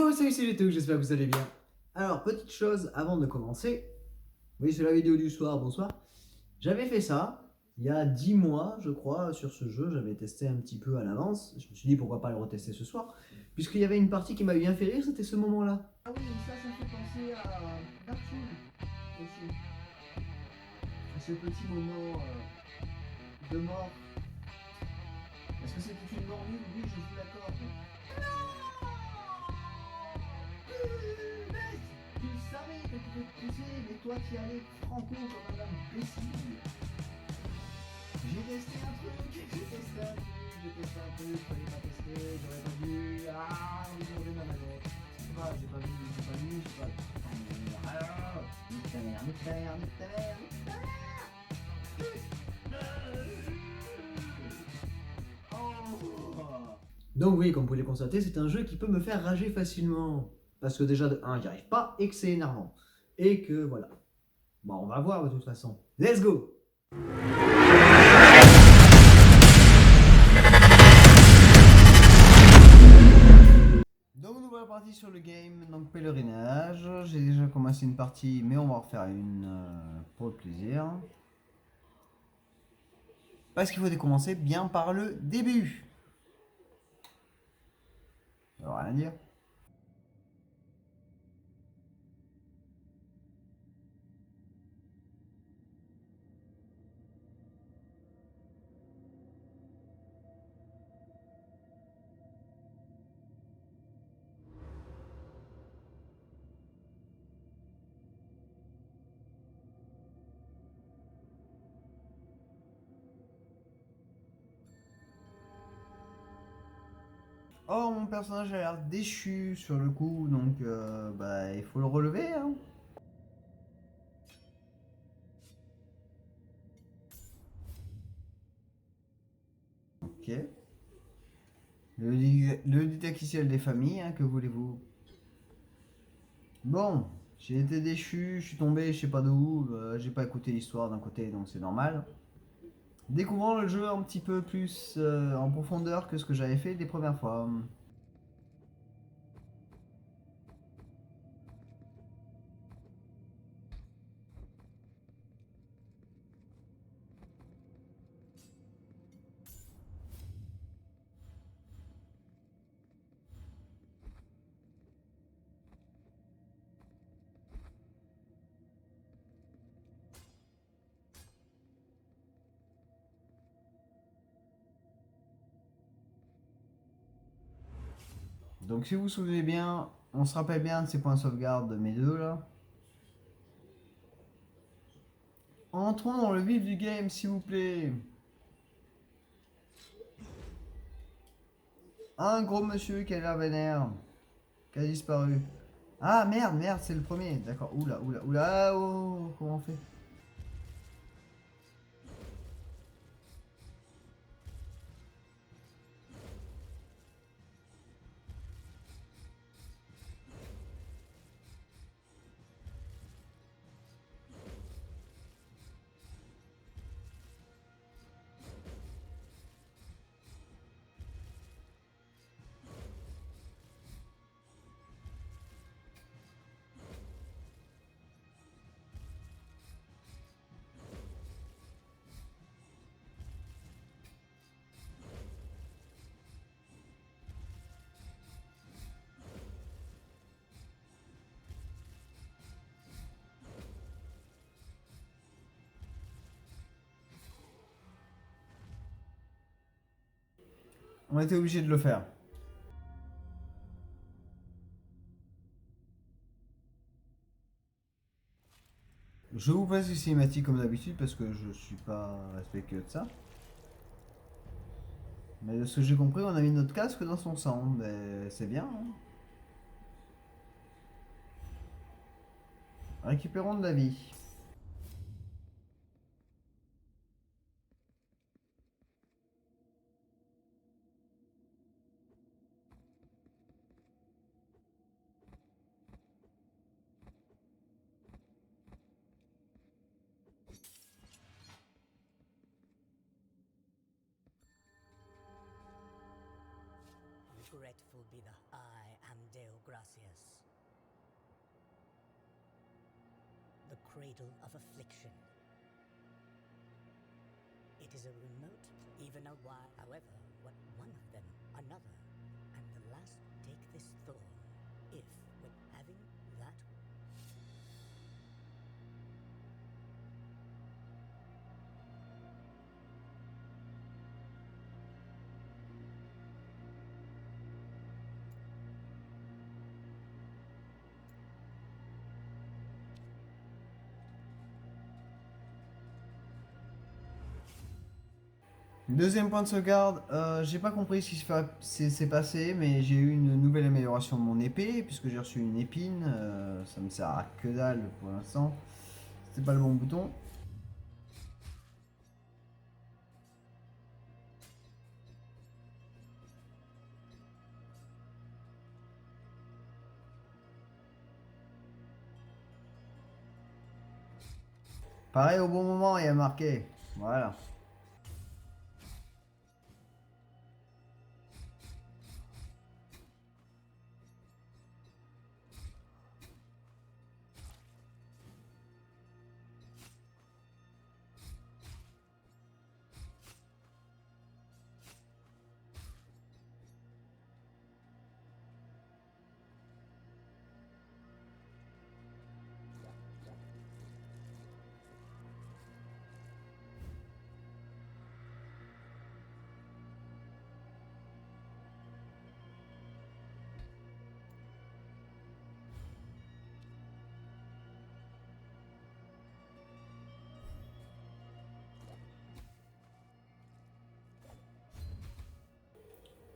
Yo, salut, c'est Leto, j'espère que vous allez bien. Alors, petite chose avant de commencer. Oui, c'est la vidéo du soir, bonsoir. J'avais fait ça il y a 10 mois, je crois, sur ce jeu. J'avais testé un petit peu à l'avance. Je me suis dit pourquoi pas le retester ce soir. Puisqu'il y avait une partie qui m'a bien fait rire, c'était ce moment-là. Ah oui, ça fait penser à Dark Souls aussi. À ce petit moment de mort. Est-ce que c'était une mort nulle? Oui, je suis d'accord. Tu savais que tu te pousser, mais toi qui allais franco comme un imbécile. J'ai testé un truc, j'ai testé un truc, fallait pas tester, j'aurais pas dû. Ah, j'ai mangé ma manette. C'est pas, j'ai pas vu, j'ai pas. Ah, nique ta mère, nique ta mère, nique ta mère, nique ta mère. Oh. Donc oui, comme vous pouvez le constater, c'est un jeu qui peut me faire rager facilement. Parce que déjà, de 1, j'y arrive pas, et que c'est énervant. Et que voilà. Bon, on va voir de toute façon. Let's go! Donc nous voilà partis sur le game, donc pèlerinage. J'ai déjà commencé une partie, mais on va en refaire une pour le plaisir. Parce qu'il faut commencer bien par le début. Ça veut rien dire. Oh, mon personnage a l'air déchu sur le coup, donc bah, il faut le relever. Hein. Ok. Le didacticiel des familles, hein, que voulez-vous? Bon, j'ai été déchu, je suis tombé, je sais pas d'où, j'ai pas écouté l'histoire d'un côté, donc c'est normal. Découvrant le jeu un petit peu plus en profondeur que ce que j'avais fait les premières fois. Donc si vous vous souvenez bien, on se rappelle bien de ces points de sauvegarde de mes deux là. Entrons dans le vif du game s'il vous plaît. Un gros monsieur qui a l'air vénère, qui a disparu. Ah merde, merde, c'est le premier. D'accord, oula, oula, oula, oh, comment on fait? On était obligé de le faire. Je vous passe les cinématiques comme d'habitude parce que je suis pas respectueux de ça. Mais de ce que j'ai compris, on a mis notre casque dans son sang. Mais c'est bien. Hein. Récupérons de la vie. Grateful be the I am Deo Gracia. cradle of affliction. It is a remote, even a while. However, what one of them, another, and the last take this thorn, if, when having that. Deuxième point de sauvegarde, j'ai pas compris ce qui s'est passé, mais j'ai eu une nouvelle amélioration de mon épée, puisque j'ai reçu une épine, ça me sert à que dalle pour l'instant. C'était pas le bon bouton. Pareil au bon moment, il y a marqué. Voilà.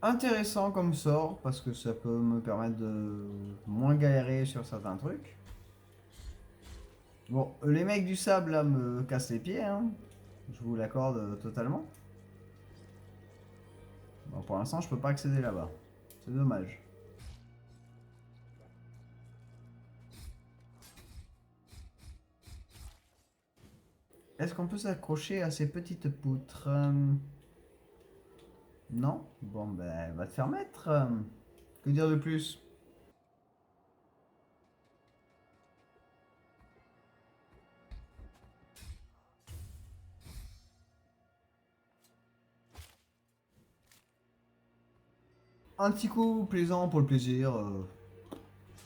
Intéressant comme sort, parce que ça peut me permettre de moins galérer sur certains trucs. Bon, les mecs du sable là me cassent les pieds, hein. Je vous l'accorde totalement. Bon, pour l'instant, je peux pas accéder là-bas. C'est dommage. Est-ce qu'on peut s'accrocher à ces petites poutres? Non? Bon, ben, va te faire mettre. Que dire de plus? Un petit coup plaisant pour le plaisir.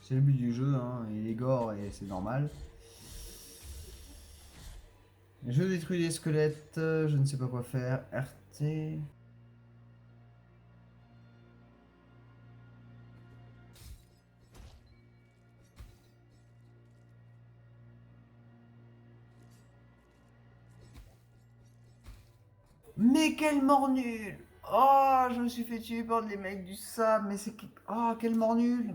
C'est le but du jeu, hein. Il est gore et c'est normal. Je détruis les squelettes, je ne sais pas quoi faire. RT. Mais quel mort nul! Oh, je me suis fait tuer par les mecs du sable, mais c'est... Oh, quel mort nul!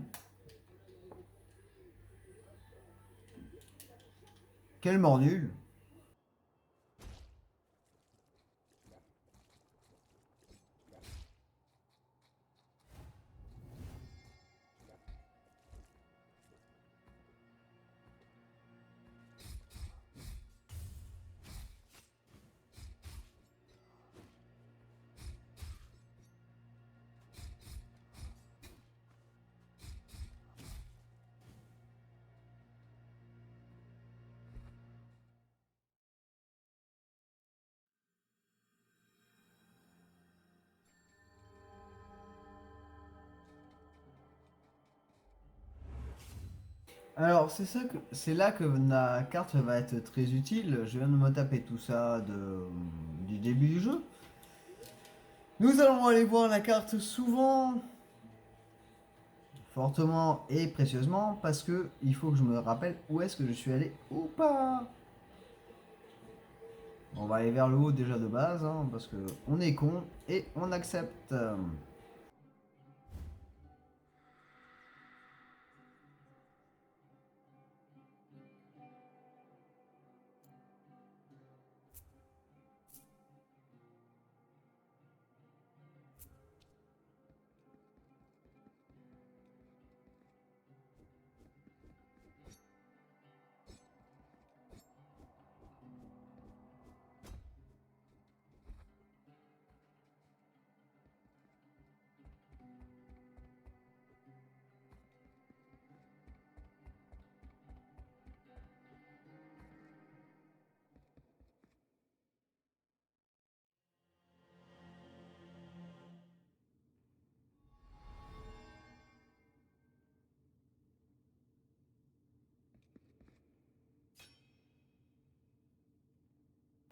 Quel mort nul! Alors, c'est là que la carte va être très utile. Je viens de me taper tout ça du début du jeu. Nous allons aller voir la carte souvent, fortement et précieusement, parce que il faut que je me rappelle où est-ce que je suis allé ou pas. On va aller vers le haut déjà de base, hein, parce que on est con et on accepte.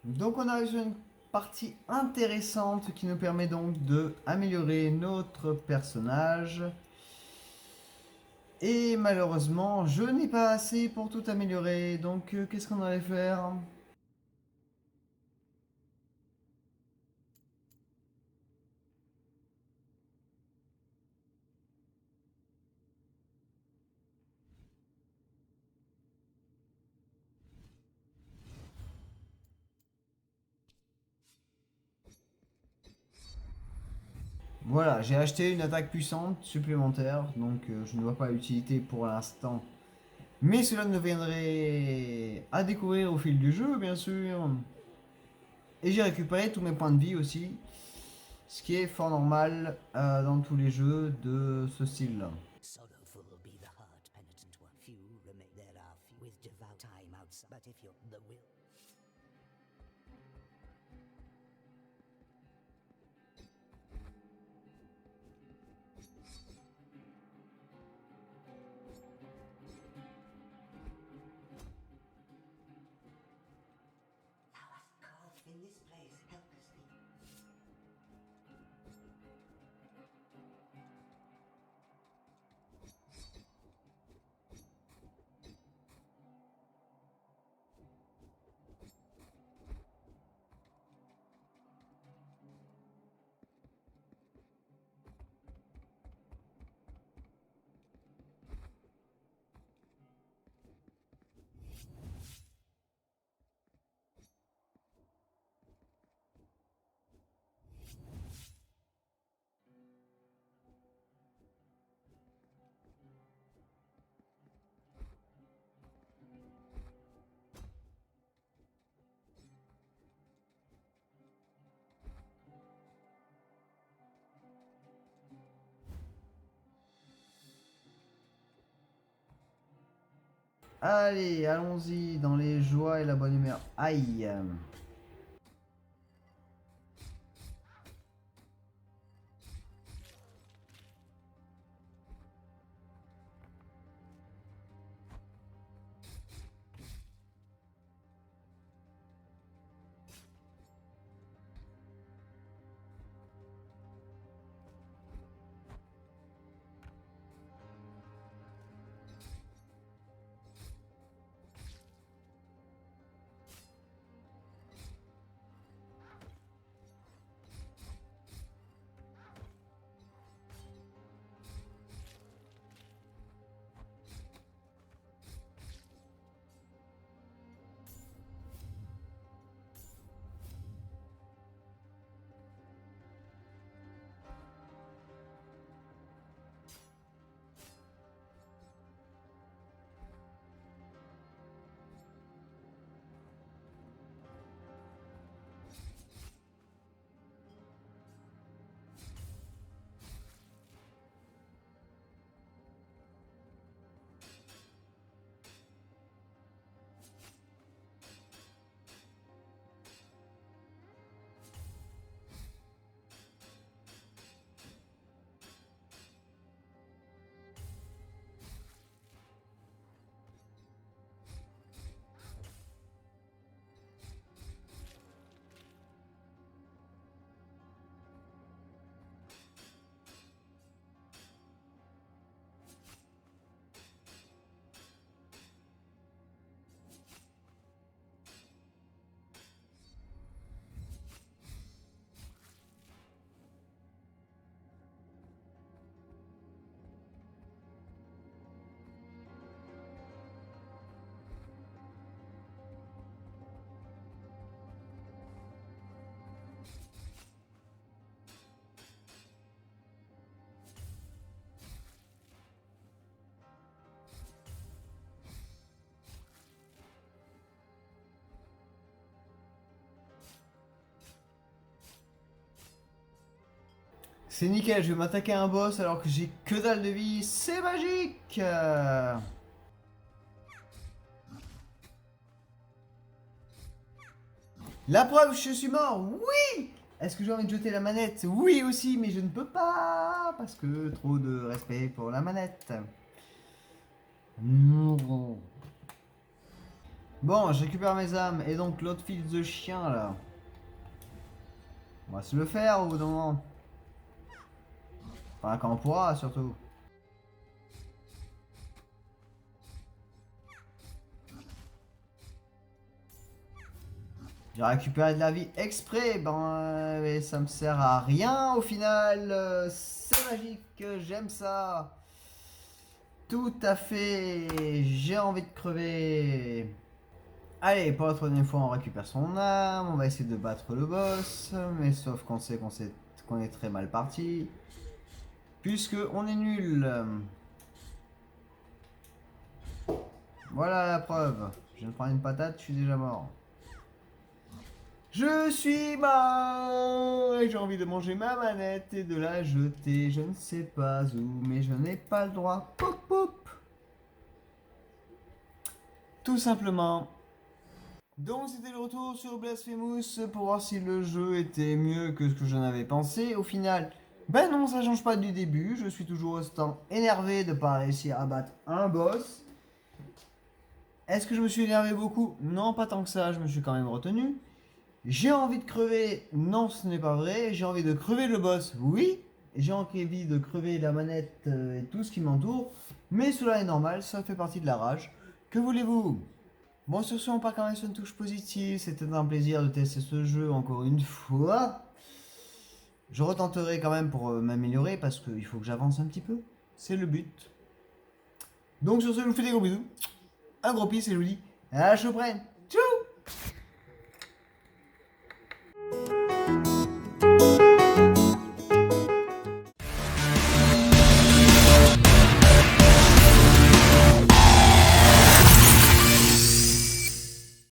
Donc on arrive sur une partie intéressante qui nous permet donc de améliorer notre personnage. Et malheureusement, je n'ai pas assez pour tout améliorer. Donc qu'est-ce qu'on allait faire? Voilà, j'ai acheté une attaque puissante supplémentaire, donc je ne vois pas l'utilité pour l'instant. Mais cela ne viendrait à découvrir au fil du jeu, bien sûr. Et j'ai récupéré tous mes points de vie aussi, ce qui est fort normal dans tous les jeux de ce style-là. Sorrowful be the heart, penitent one. Few remain. There are few with devout time outside. But if you're the will. Thou hast called in this place, help us thee. Allez, allons-y dans les joies et la bonne humeur. Aïe. C'est nickel, je vais m'attaquer à un boss alors que j'ai que dalle de vie, c'est magique. La preuve, je suis mort, oui. Est-ce que j'ai envie de jeter la manette? Oui aussi, mais je ne peux pas, parce que trop de respect pour la manette. Bon, je récupère mes âmes. Et donc l'autre fils de chien là. On va se le faire au bout d'un moment. Enfin, quand on pourra surtout. J'ai récupéré de la vie exprès, ben mais ça me sert à rien au final. C'est magique, j'aime ça. Tout à fait, j'ai envie de crever. Allez, pour la troisième fois, on récupère son âme, on va essayer de battre le boss, mais sauf qu'on sait qu'on est très mal parti. Puisque on est nul. Voilà la preuve. Je viens de prendre une patate, je suis déjà mort. Je suis mort et j'ai envie de manger ma manette et de la jeter, je ne sais pas où, mais je n'ai pas le droit. Poup, poup. Tout simplement. Donc c'était le retour sur Blasphemous pour voir si le jeu était mieux que ce que j'en avais pensé. Au final, ben non, ça change pas du début. Je suis toujours autant énervé de ne pas réussir à battre un boss. Est-ce que je me suis énervé beaucoup? Non, pas tant que ça, je me suis quand même retenu. J'ai envie de crever, non ce n'est pas vrai. J'ai envie de crever le boss, oui. J'ai envie de crever la manette et tout ce qui m'entoure. Mais cela est normal, ça fait partie de la rage. Que voulez-vous? Bon, sur ce, on part quand même sur une touche positive. C'était un plaisir de tester ce jeu encore une fois. Je retenterai quand même pour m'améliorer parce qu'il faut que j'avance un petit peu. C'est le but. Donc sur ce, je vous fais des gros bisous. Un gros peace et je vous dis à la prochaine.